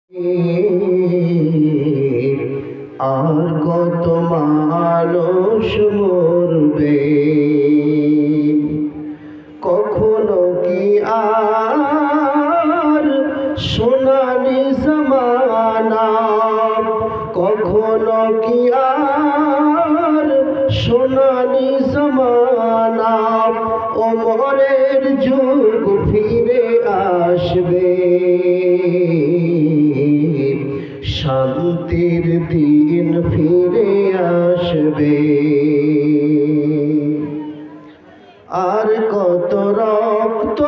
আর কত মানুষ মরবে, কখনো কি আর সোনালি জামানা, কখনো কি আর সোনালি জামানা, ওমরের যুগ ফিরে আসবে, শান্তির দিন ফিরে আসবে। আর কত রক্ত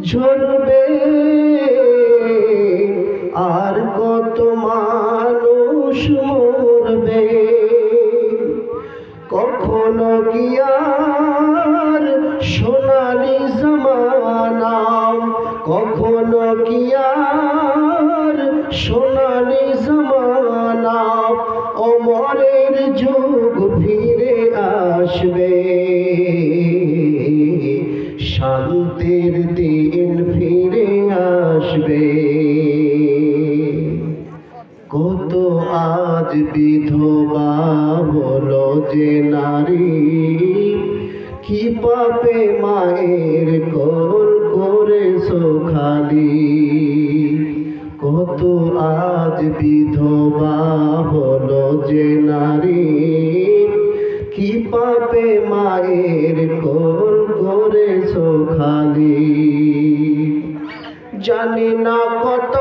ঝরবে, আর কত মানুষ মরবে, কখনো কি আর সোনালি জামানা, কখনো কি আর সোনালি জামানা, ওমরের যুগ ফিরে আসবে, শান্তির দিন ফিরে আসবে। কত আজ বিধবা হলো যে নারী, কি পাপে মায়ের কোল করেছো খালি, কত আজ বিধবা হলো যে নারী, কি পাপে মায়ের কোল করেছো খালি। জানি না কত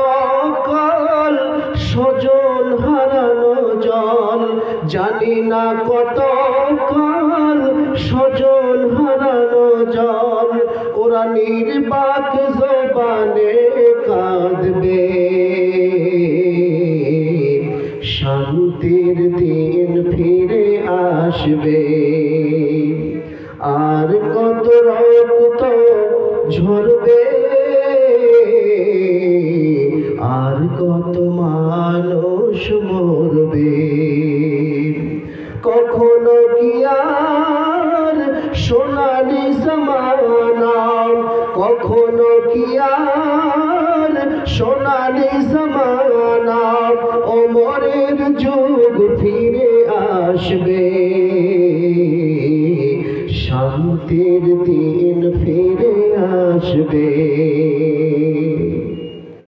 কাল স্বজন হারানো জল, জানি না কত কাল স্বজন হারানো জল, ওরা নির্বাক জবানে কাঁদবে, শান্তির দিন ফিরে আসবে। আর কত রক্ত ঝরবে, আর কত মানুষ মরবে, কখনো কি আর সোনালি জামানা, কখনো কি আর সোনালি জামানা, ওমরের যুগ ফিরে আসবে,